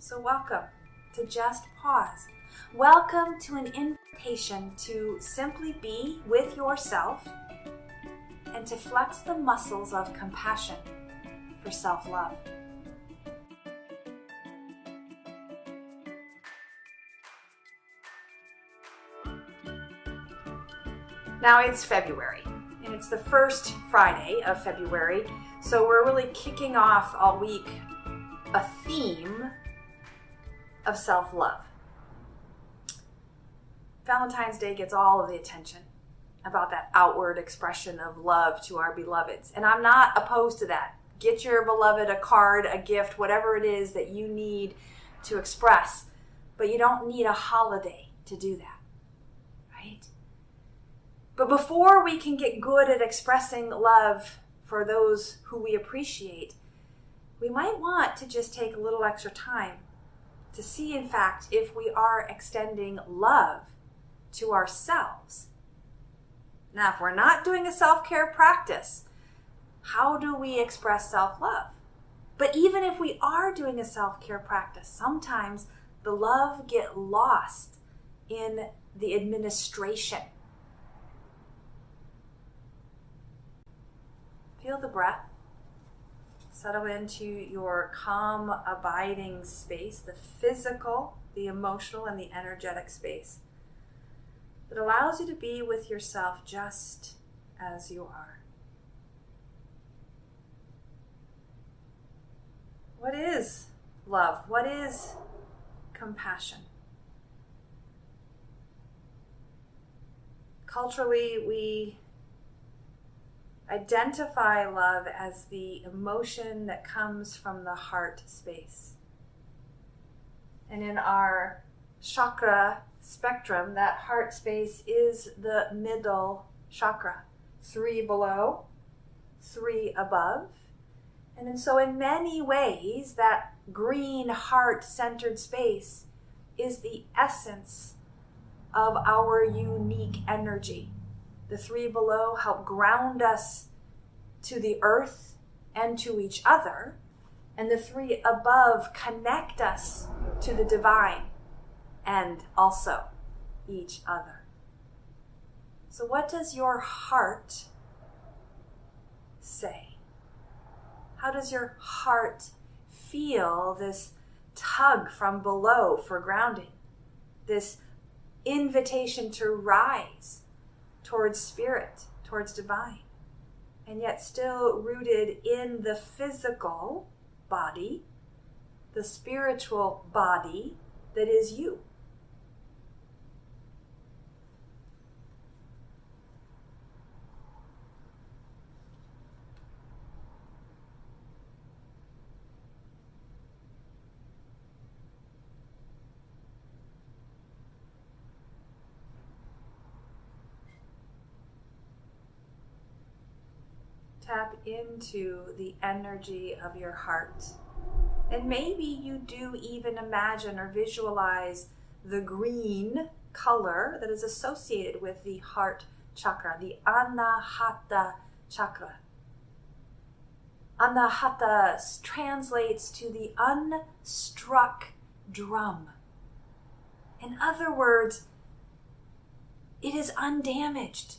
So welcome to Just Pause. Welcome to an invitation to simply be with yourself and to flex the muscles of compassion for self-love. Now it's February, and it's the first Friday of February, so we're really kicking off all week a theme of self-love. Valentine's Day gets all of the attention about that outward expression of love to our beloveds, and I'm not opposed to that. Get your beloved a card, a gift, whatever it is that you need to express, but you don't need a holiday to do that, right? But before we can get good at expressing love for those who we appreciate, we might want to just take a little extra time to see, in fact, if we are extending love to ourselves. Now, if we're not doing a self-care practice, how do we express self-love? But even if we are doing a self-care practice, sometimes the love gets lost in the administration. Feel the breath. Settle into your calm, abiding space, the physical, the emotional, and the energetic space that allows you to be with yourself just as you are. What is love? What is compassion? Culturally, we identify love as the emotion that comes from the heart space. And in our chakra spectrum, that heart space is the middle chakra. 3 below, 3 above. And so in many ways, that green heart-centered space is the essence of our unique energy. The 3 below help ground us to the earth and to each other, and the 3 above connect us to the divine and also each other. So what does your heart say? How does your heart feel this tug from below for grounding? This invitation to rise towards spirit, towards divine, and yet still rooted in the physical body, the spiritual body that is you. Tap into the energy of your heart. And maybe you do even imagine or visualize the green color that is associated with the heart chakra, the Anahata chakra. Anahata translates to the unstruck drum. In other words, it is undamaged.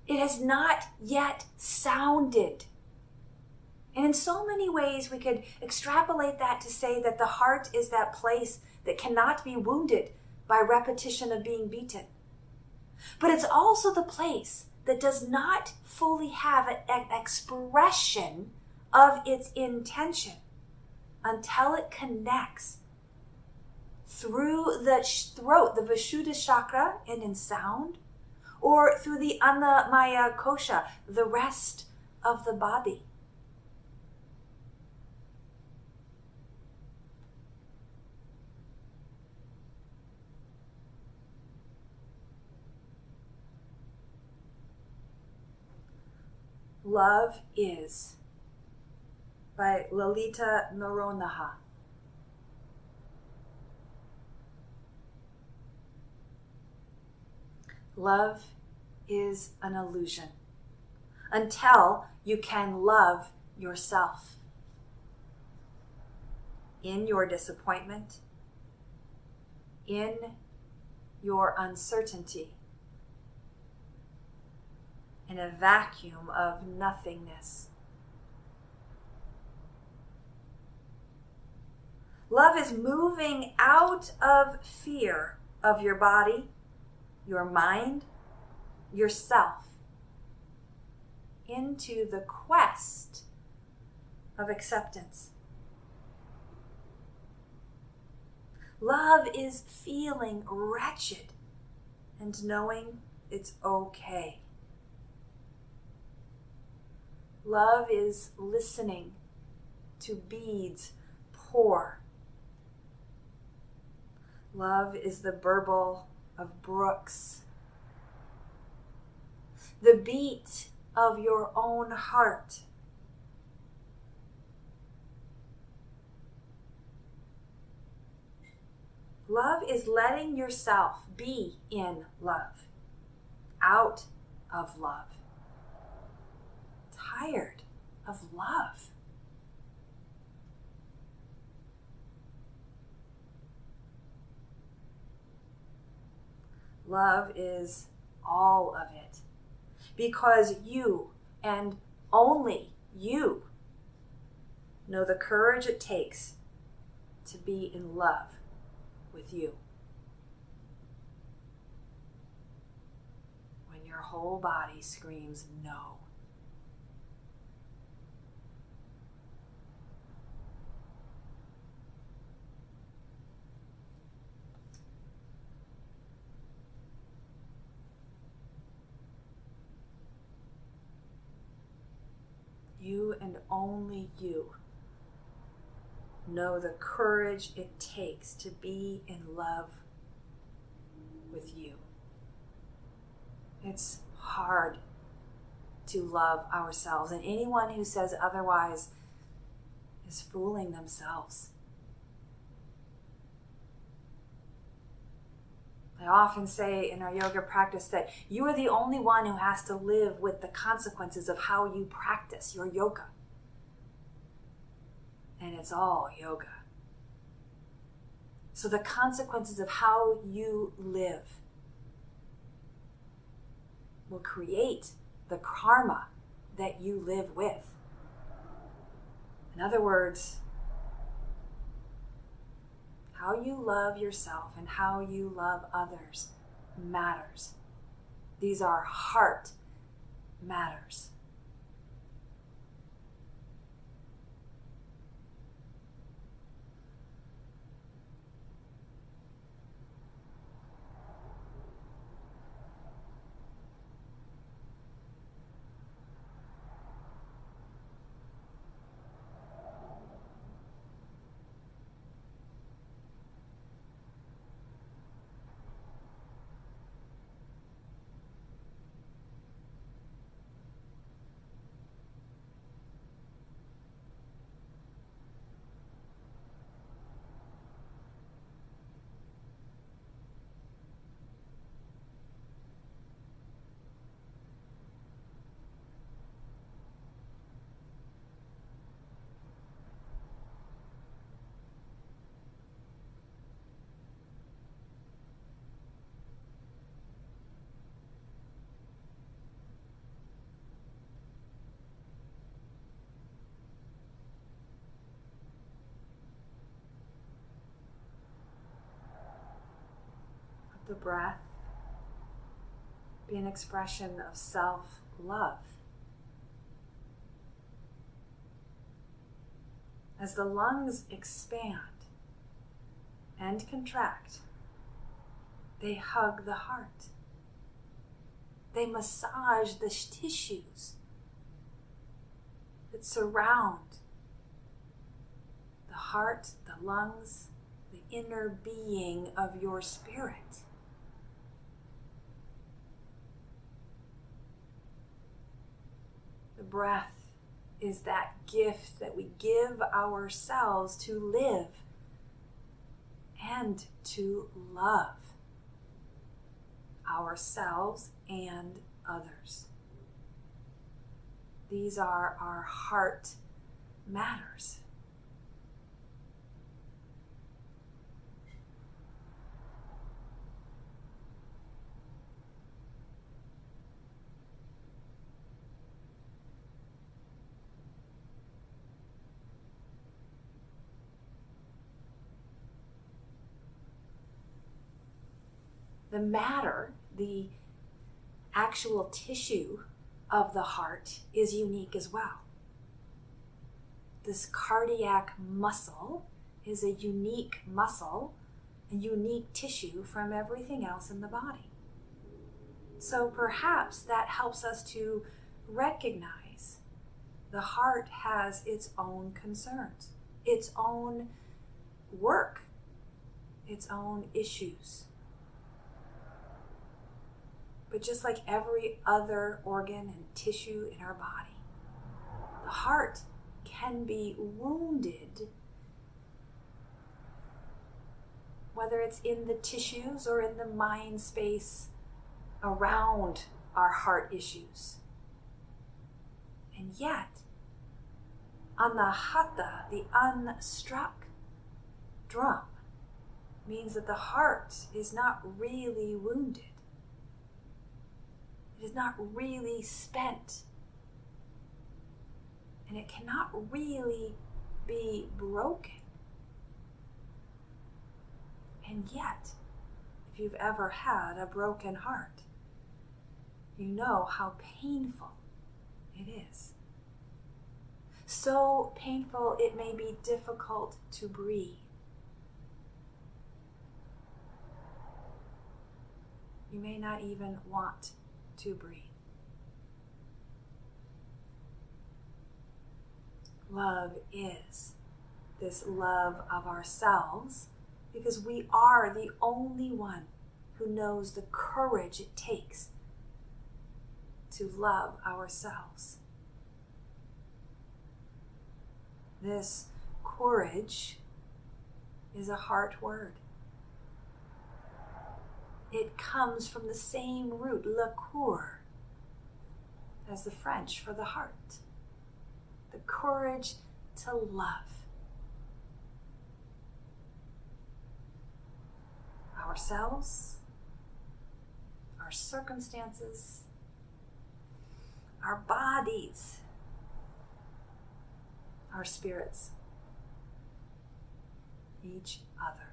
It has not yet sounded. And in so many ways, we could extrapolate that to say that the heart is that place that cannot be wounded by repetition of being beaten. But it's also the place that does not fully have an expression of its intention until it connects through the throat, the Vishuddha chakra, and in sound, or through the Annamaya kosha, the rest of the body. Love Is by Lalita Naronaha. Love is an illusion until you can love yourself. in your disappointment, in your uncertainty, in a vacuum of nothingness. Love is moving out of fear of your body, your mind, yourself, into the quest of acceptance. Love is feeling wretched and knowing it's okay. Love is listening to beads pour. Love is the burble of brooks, the beat of your own heart. Love is letting yourself be in love, out of love, tired of love. Love is all of it, because you and only you know the courage it takes to be in love with you. When your whole body screams no. You and only you know the courage it takes to be in love with you. It's hard to love ourselves, and anyone who says otherwise is fooling themselves. I often say in our yoga practice that you are the only one who has to live with the consequences of how you practice your yoga. And it's all yoga. So the consequences of how you live will create the karma that you live with. In other words, how you love yourself and how you love others matters. These are heart matters. The breath be an expression of self-love. As the lungs expand and contract, they hug the heart. They massage the tissues that surround the heart, the lungs, the inner being of your spirit. The breath is that gift that we give ourselves to live and to love ourselves and others. These are our heart matters. the matter, the actual tissue of the heart is unique as well. This cardiac muscle is a unique muscle, a unique tissue from everything else in the body. So perhaps that helps us to recognize the heart has its own concerns, its own work, its own issues. But just like every other organ and tissue in our body, the heart can be wounded, whether it's in the tissues or in the mind space around our heart issues. And yet, anahata, the unstruck drum, means that the heart is not really wounded. It is not really spent. And it cannot really be broken. And yet, if you've ever had a broken heart, you know how painful it is. So painful it may be difficult to breathe. You may not even want to breathe. Love is this love of ourselves, because we are the only one who knows the courage it takes to love ourselves. This courage is a heart word. It comes from the same root, le coeur, as the French for the heart. The courage to love ourselves, our circumstances, our bodies, our spirits, each other.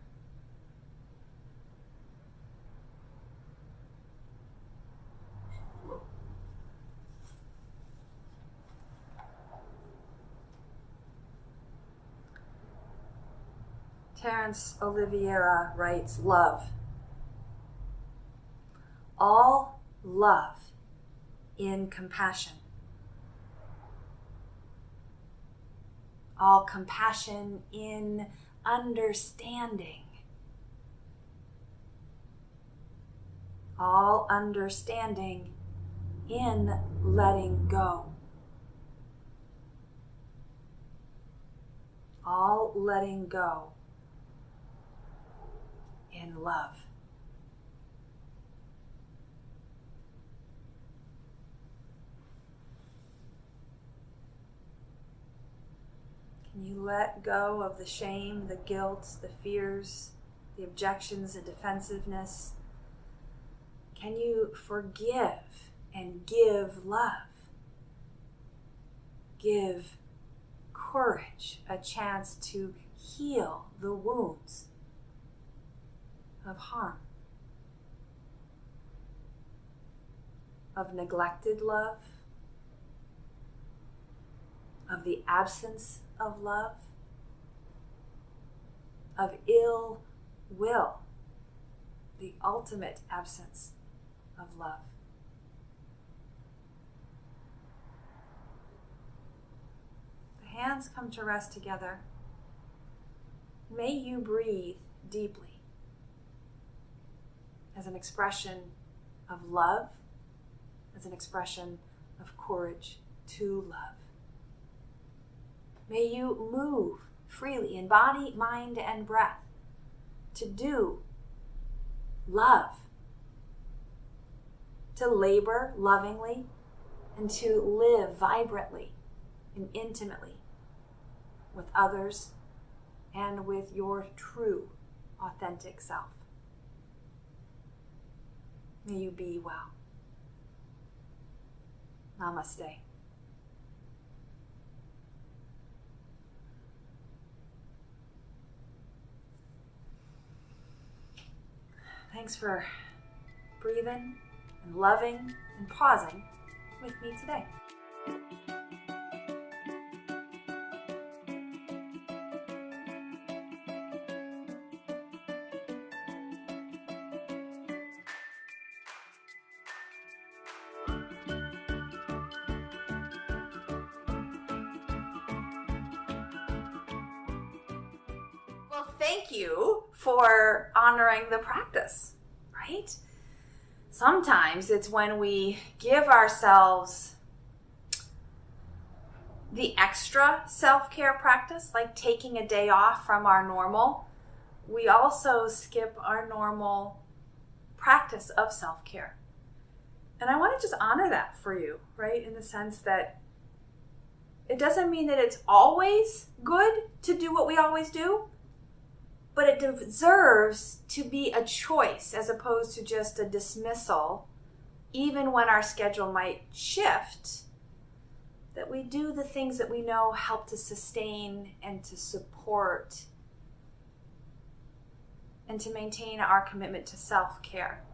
Terence Oliveira writes, love. All love in compassion. All compassion in understanding. All understanding in letting go. All letting go in love. Can you let go of the shame, the guilt, the fears, the objections, the defensiveness? Can you forgive and give love? Give courage a chance to heal the wounds of harm, of neglected love, of the absence of love, of ill will, the ultimate absence of love. The hands come to rest together. May you breathe deeply as an expression of love, as an expression of courage to love. May you move freely in body, mind, and breath to do love, to labor lovingly, and to live vibrantly and intimately with others and with your true, authentic self. May you be well. Namaste. Thanks for breathing and loving and pausing with me today. Well, thank you for honoring the practice, right? Sometimes it's when we give ourselves the extra self-care practice, like taking a day off from our normal, we also skip our normal practice of self-care. And I want to just honor that for you, right? In the sense that it doesn't mean that it's always good to do what we always do, but it deserves to be a choice as opposed to just a dismissal, even when our schedule might shift, that we do the things that we know help to sustain and to support and to maintain our commitment to self-care.